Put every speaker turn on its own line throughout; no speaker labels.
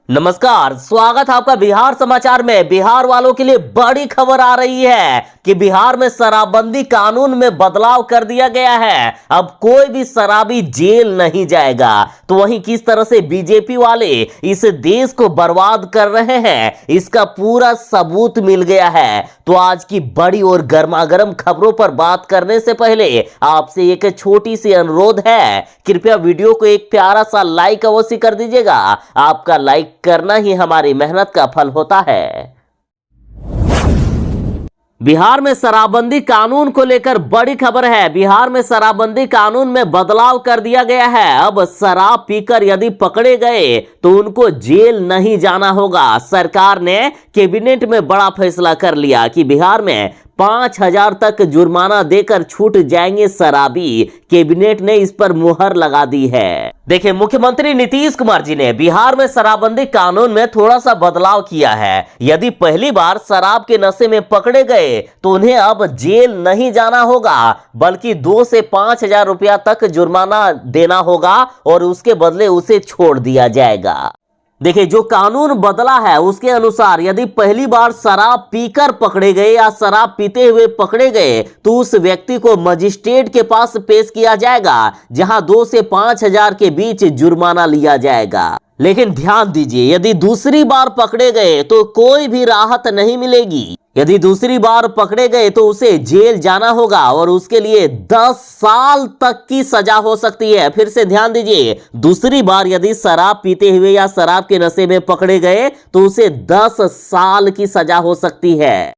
नमस्कार, स्वागत है आपका बिहार समाचार में। बिहार वालों के लिए बड़ी खबर आ रही है कि बिहार में शराबबंदी कानून में बदलाव कर दिया गया है। अब कोई भी शराबी जेल नहीं जाएगा। तो वहीं किस तरह से बीजेपी वाले इस देश को बर्बाद कर रहे हैं, इसका पूरा सबूत मिल गया है। तो आज की बड़ी और गर्मागर्म खबरों पर बात करने से पहले आपसे एक छोटी सी अनुरोध है, कृपया वीडियो को एक प्यारा सा लाइक अवश्य कर दीजिएगा। आपका लाइक करना ही हमारी मेहनत का फल होता है। बिहार में शराबबंदी कानून को लेकर बड़ी खबर है। बिहार में शराबबंदी कानून में बदलाव कर दिया गया है। अब शराब पीकर यदि पकड़े गए तो उनको जेल नहीं जाना होगा। सरकार ने कैबिनेट में बड़ा फैसला कर लिया कि बिहार में 5,000 तक जुर्माना देकर छूट जाएंगे शराबी। कैबिनेट ने इस पर मुहर लगा दी है। देखिए, मुख्यमंत्री नीतीश कुमार जी ने बिहार में शराबबंदी कानून में थोड़ा सा बदलाव किया है। यदि पहली बार शराब के नशे में पकड़े गए तो उन्हें अब जेल नहीं जाना होगा, बल्कि 2 से 5,000 रुपया तक जुर्माना देना होगा और उसके बदले उसे छोड़ दिया जाएगा। देखिए, जो कानून बदला है उसके अनुसार यदि पहली बार शराब पीकर पकड़े गए या शराब पीते हुए पकड़े गए तो उस व्यक्ति को मजिस्ट्रेट के पास पेश किया जाएगा, जहां 2 से 5,000 के बीच जुर्माना लिया जाएगा। लेकिन ध्यान दीजिए, यदि दूसरी बार पकड़े गए तो कोई भी राहत नहीं मिलेगी। यदि दूसरी बार पकड़े गए तो उसे जेल जाना होगा और उसके लिए 10 साल तक की सजा हो सकती है। फिर से ध्यान दीजिए, दूसरी बार यदि शराब पीते हुए या शराब के नशे में पकड़े गए तो उसे 10 साल की सजा हो सकती है।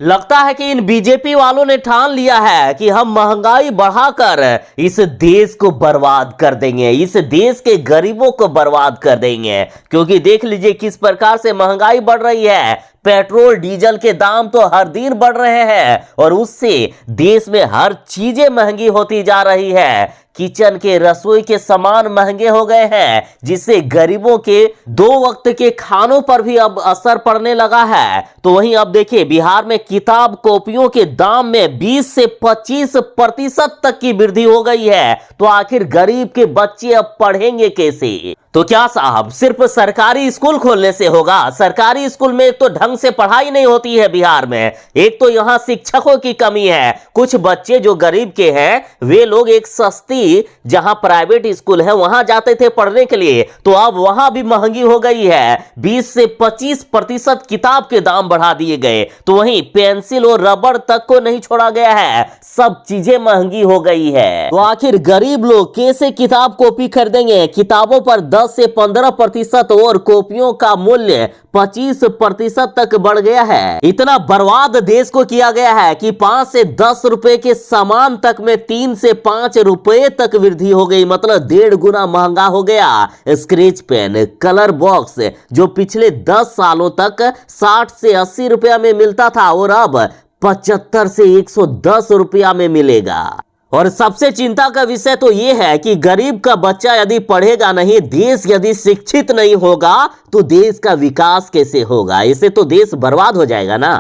लगता है कि इन बीजेपी वालों ने ठान लिया है कि हम महंगाई बढ़ाकर इस देश को बर्बाद कर देंगे, इस देश के गरीबों को बर्बाद कर देंगे। क्योंकि देख लीजिए किस प्रकार से महंगाई बढ़ रही है। पेट्रोल डीजल के दाम तो हर दिन बढ़ रहे हैं और उससे देश में हर चीजें महंगी होती जा रही है। किचन के रसोई के सामान महंगे हो गए हैं, जिससे गरीबों के 2 वक्त के खानों पर भी अब असर पड़ने लगा है। तो वहीं अब देखिए, बिहार में किताब कॉपियों के दाम में 20 से 25% तक की वृद्धि हो गई है। तो आखिर गरीब के बच्चे अब पढ़ेंगे कैसे? तो क्या साहब सिर्फ सरकारी स्कूल खोलने से होगा? सरकारी स्कूल में तो ढंग से पढ़ाई नहीं होती है बिहार में। एक तो यहां शिक्षकों की कमी है। कुछ बच्चे जो गरीब के हैं वे लोग एक सस्ती जहां प्राइवेट स्कूल है वहां जाते थे पढ़ने के लिए, तो अब वहां भी महंगी हो गई है। 20 से 25% किताब के दाम बढ़ा दिए गए। तो वहीं पेंसिल और रबड़ तक को नहीं छोड़ा गया है। सब चीजें महंगी हो गई है। तो आखिर गरीब लोग कैसे किताब कॉपी खरीदेंगे? किताबों पर 10 से 15% और कॉपियों का मूल्य 25% तक बढ़ गया है। इतना बर्बाद देश को किया गया है कि 5 से 10 रुपए के सामान तक में 3 से 5 रुपए तक वृद्धि हो गई। मतलब 1.5 गुना महंगा हो गया। स्केच पेन, कलर बॉक्स जो पिछले 10 सालों तक 60 से 80 रुपया में मिलता था और अब 75 से 110 रुपया में मिलेगा। और सबसे चिंता का विषय तो यह है कि गरीब का बच्चा यदि पढ़ेगा नहीं, देश यदि शिक्षित नहीं होगा तो देश का विकास कैसे होगा? इससे तो देश बर्बाद हो जाएगा ना।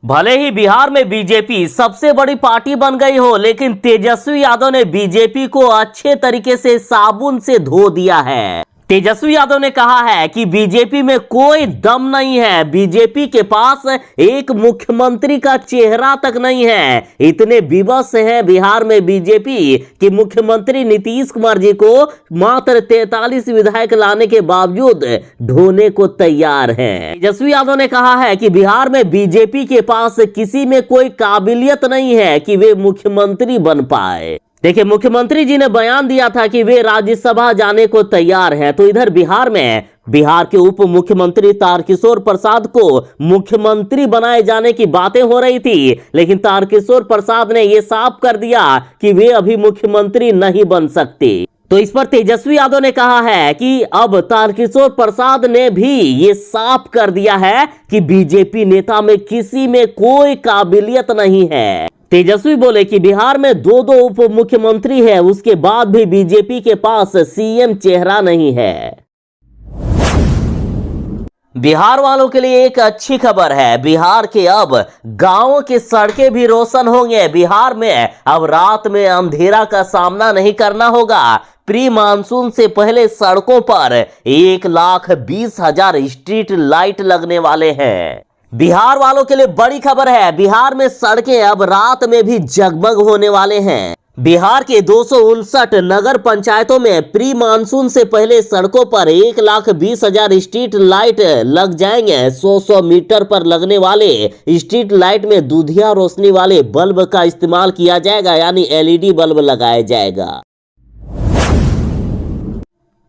भले ही बिहार में बीजेपी सबसे बड़ी पार्टी बन गई हो, लेकिन तेजस्वी यादव ने बीजेपी को अच्छे तरीके से साबुन से धो दिया है। तेजस्वी यादव ने कहा है कि बीजेपी में कोई दम नहीं है। बीजेपी के पास एक मुख्यमंत्री का चेहरा तक नहीं है। इतने विवश है बिहार में बीजेपी कि मुख्यमंत्री नीतीश कुमार जी को मात्र 43 विधायक लाने के बावजूद ढोने को तैयार हैं। तेजस्वी यादव ने कहा है कि बिहार में बीजेपी के पास किसी में कोई काबिलियत नहीं है कि वे मुख्यमंत्री बन पाए। देखिए, मुख्यमंत्री जी ने बयान दिया था कि वे राज्यसभा जाने को तैयार हैं। तो इधर बिहार में बिहार के उप मुख्यमंत्री तारकिशोर प्रसाद को मुख्यमंत्री बनाए जाने की बातें हो रही थी, लेकिन तारकिशोर प्रसाद ने यह साफ कर दिया कि वे अभी मुख्यमंत्री नहीं बन सकते। तो इस पर तेजस्वी यादव ने कहा है कि अब तारकिशोर प्रसाद ने भी ये साफ कर दिया है कि बीजेपी नेता में किसी में कोई काबिलियत नहीं है। तेजस्वी बोले कि बिहार में 2 उप मुख्यमंत्री है, उसके बाद भी बीजेपी के पास सीएम चेहरा नहीं है। बिहार वालों के लिए एक अच्छी खबर है। बिहार के अब गांवों की सड़कें भी रोशन होंगे। बिहार में अब रात में अंधेरा का सामना नहीं करना होगा। प्री मानसून से पहले सड़कों पर 1,20,000 स्ट्रीट लाइट लगने वाले हैं। बिहार वालों के लिए बड़ी खबर है। बिहार में सड़कें अब रात में भी जगमग होने वाले हैं। बिहार के 259 नगर पंचायतों में प्री मानसून से पहले सड़कों पर 1,20,000 स्ट्रीट लाइट लग जाएंगे। 100 मीटर पर लगने वाले स्ट्रीट लाइट में दूधिया रोशनी वाले बल्ब का इस्तेमाल किया जाएगा, यानी एलईडी बल्ब लगाया जाएगा।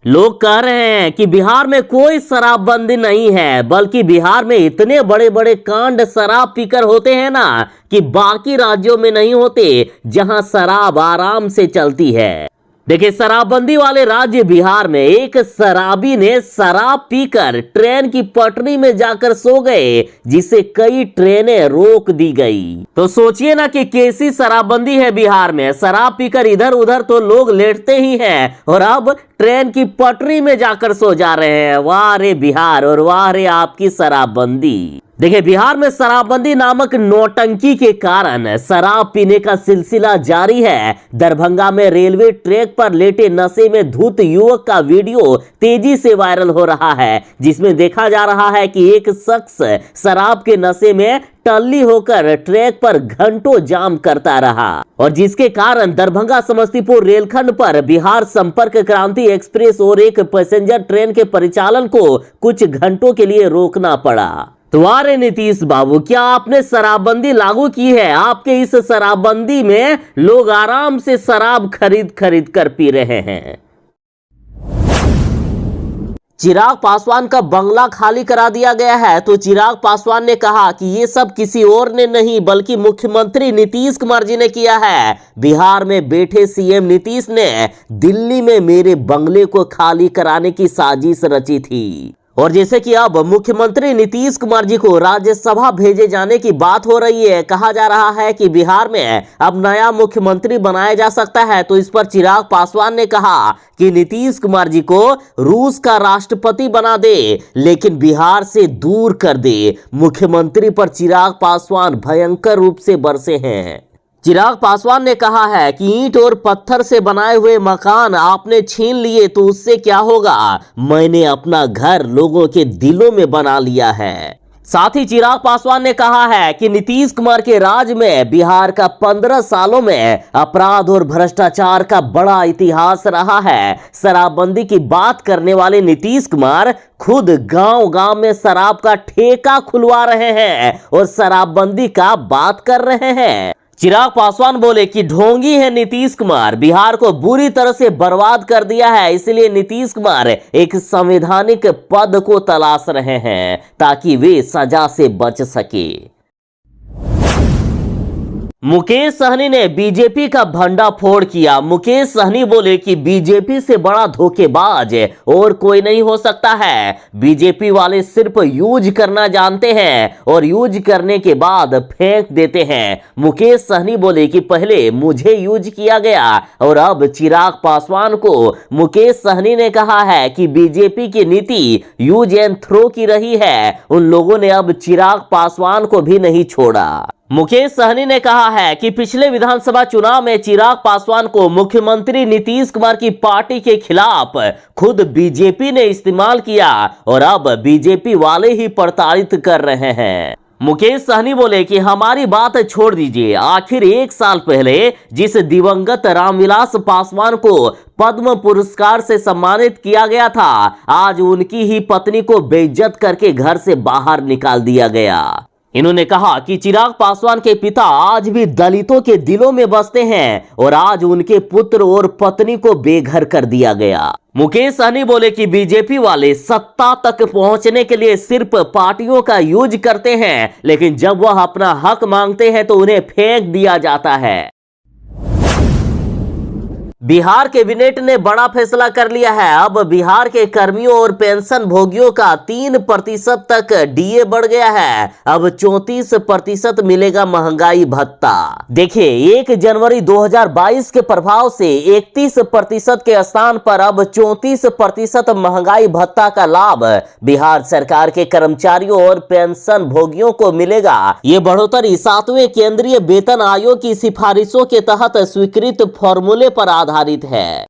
लोग कह रहे हैं कि बिहार में कोई शराबबंदी नहीं है, बल्कि बिहार में इतने बड़े बड़े कांड शराब पीकर होते हैं ना कि बाकी राज्यों में नहीं होते, जहां शराब आराम से चलती है। देखिए, शराबबंदी वाले राज्य बिहार में एक शराबी ने शराब पीकर ट्रेन की पटरी में जाकर सो गए, जिससे कई ट्रेनें रोक दी गई। तो सोचिए ना कि कैसी शराबबंदी है बिहार में। शराब पीकर इधर उधर तो लोग लेटते ही हैं, और अब ट्रेन की पटरी में जाकर सो जा रहे हैं। वाह रे बिहार, और वाह रे आपकी शराबबंदी। देखिए, बिहार में शराबबंदी नामक नौटंकी के कारण शराब पीने का सिलसिला जारी है। दरभंगा में रेलवे ट्रैक पर लेटे नशे में धुत युवक का वीडियो तेजी से वायरल हो रहा है, जिसमें देखा जा रहा है कि एक शख्स शराब के नशे में टल्ली होकर ट्रैक पर घंटों जाम करता रहा, और जिसके कारण दरभंगा समस्तीपुर रेलखंड पर बिहार संपर्क क्रांति एक्सप्रेस और एक पैसेंजर ट्रेन के परिचालन को कुछ घंटों के लिए रोकना पड़ा। तुम्हारे नीतीश बाबू, क्या आपने शराबबंदी लागू की है? आपके इस शराबबंदी में लोग आराम से शराब खरीद खरीद कर पी रहे हैं। चिराग पासवान का बंगला खाली करा दिया गया है। तो चिराग पासवान ने कहा कि ये सब किसी और ने नहीं, बल्कि मुख्यमंत्री नीतीश कुमार जी ने किया है। बिहार में बैठे सीएम नीतीश ने दिल्ली में मेरे बंगले को खाली कराने की साजिश रची थी। और जैसे कि अब मुख्यमंत्री नीतीश कुमार जी को राज्यसभा भेजे जाने की बात हो रही है, कहा जा रहा है कि बिहार में अब नया मुख्यमंत्री बनाया जा सकता है। तो इस पर चिराग पासवान ने कहा कि नीतीश कुमार जी को रूस का राष्ट्रपति बना दे, लेकिन बिहार से दूर कर दे। मुख्यमंत्री पर चिराग पासवान भयंकर रूप से बरसे हैं। चिराग पासवान ने कहा है कि ईंट और पत्थर से बनाए हुए मकान आपने छीन लिए तो उससे क्या होगा, मैंने अपना घर लोगों के दिलों में बना लिया है। साथ ही चिराग पासवान ने कहा है कि नीतीश कुमार के राज में बिहार का 15 सालों में अपराध और भ्रष्टाचार का बड़ा इतिहास रहा है। शराबबंदी की बात करने वाले नीतीश कुमार खुद गांव-गांव में शराब का ठेका खुलवा रहे हैं और शराबबंदी का बात कर रहे हैं। चिराग पासवान बोले कि ढोंगी है नीतीश कुमार, बिहार को बुरी तरह से बर्बाद कर दिया है। इसलिए नीतीश कुमार एक संवैधानिक पद को तलाश रहे हैं ताकि वे सजा से बच सके। मुकेश सहनी ने बीजेपी का भंडाफोड़ किया। मुकेश सहनी बोले कि बीजेपी से बड़ा धोखेबाज और कोई नहीं हो सकता है। बीजेपी वाले सिर्फ यूज करना जानते हैं और यूज करने के बाद फेंक देते हैं। मुकेश सहनी बोले कि पहले मुझे यूज किया गया और अब चिराग पासवान को। मुकेश सहनी ने कहा है कि बीजेपी की नीति यूज एंड थ्रो की रही है। उन लोगों ने अब चिराग पासवान को भी नहीं छोड़ा। मुकेश सहनी ने कहा है कि पिछले विधानसभा चुनाव में चिराग पासवान को मुख्यमंत्री नीतीश कुमार की पार्टी के खिलाफ खुद बीजेपी ने इस्तेमाल किया और अब बीजेपी वाले ही प्रताड़ित कर रहे हैं। मुकेश सहनी बोले कि हमारी बात छोड़ दीजिए, आखिर 1 साल पहले जिस दिवंगत रामविलास पासवान को पद्म पुरस्कार से सम्मानित किया गया था, आज उनकी ही पत्नी को बेइज्जत करके घर से बाहर निकाल दिया गया। इन्होंने कहा कि चिराग पासवान के पिता आज भी दलितों के दिलों में बसते हैं और आज उनके पुत्र और पत्नी को बेघर कर दिया गया। मुकेश सहनी बोले कि बीजेपी वाले सत्ता तक पहुंचने के लिए सिर्फ पार्टियों का यूज करते हैं, लेकिन जब वह अपना हक मांगते हैं तो उन्हें फेंक दिया जाता है। बिहार कैबिनेट ने बड़ा फैसला कर लिया है। अब बिहार के कर्मियों और पेंशन भोगियों का 3% तक डीए बढ़ गया है। अब 34% मिलेगा महंगाई भत्ता। देखिए, 1 जनवरी 2022 के प्रभाव से 31% के स्थान पर अब 34% महंगाई भत्ता का लाभ बिहार सरकार के कर्मचारियों और पेंशन भोगियों को मिलेगा। ये बढ़ोतरी 7वें केंद्रीय वेतन आयोग की सिफारिशों के तहत स्वीकृत फॉर्मूले पर आधारित है।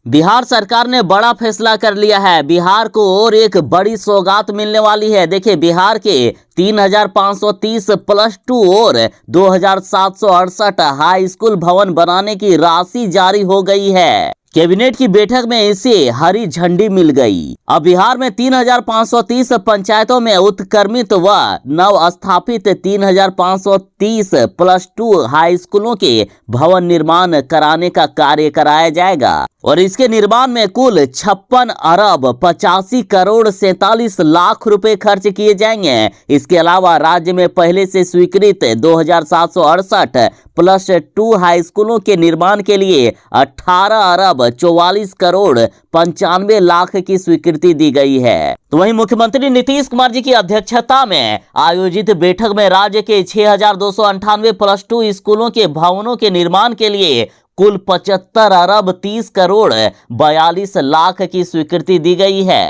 बिहार सरकार ने बड़ा फैसला कर लिया है। बिहार को और एक बड़ी सौगात मिलने वाली है। देखिए, बिहार के 3530 +2 और 2768 हाई स्कूल भवन बनाने की राशि जारी हो गई है। कैबिनेट की बैठक में इसे हरी झंडी मिल गई। अब बिहार में 3530 पंचायतों में उत्क्रमित व नव स्थापित 3530 +2 हाई स्कूलों के भवन निर्माण कराने का कार्य कराया जाएगा और इसके निर्माण में कुल 56 अरब 85 करोड़ 47 लाख रुपए खर्च किए जाएंगे। इसके अलावा राज्य में पहले से स्वीकृत 2768 +2 हाई स्कूलों के निर्माण के लिए 18 अरब 44 करोड़ 95 लाख की स्वीकृति दी गई है। तो वहीं मुख्यमंत्री नीतीश कुमार जी की अध्यक्षता में आयोजित बैठक में राज्य के 6298 +2 स्कूलों के भवनों के निर्माण के लिए कुल 75 अरब 30 करोड़ 42 लाख की स्वीकृति दी गई है।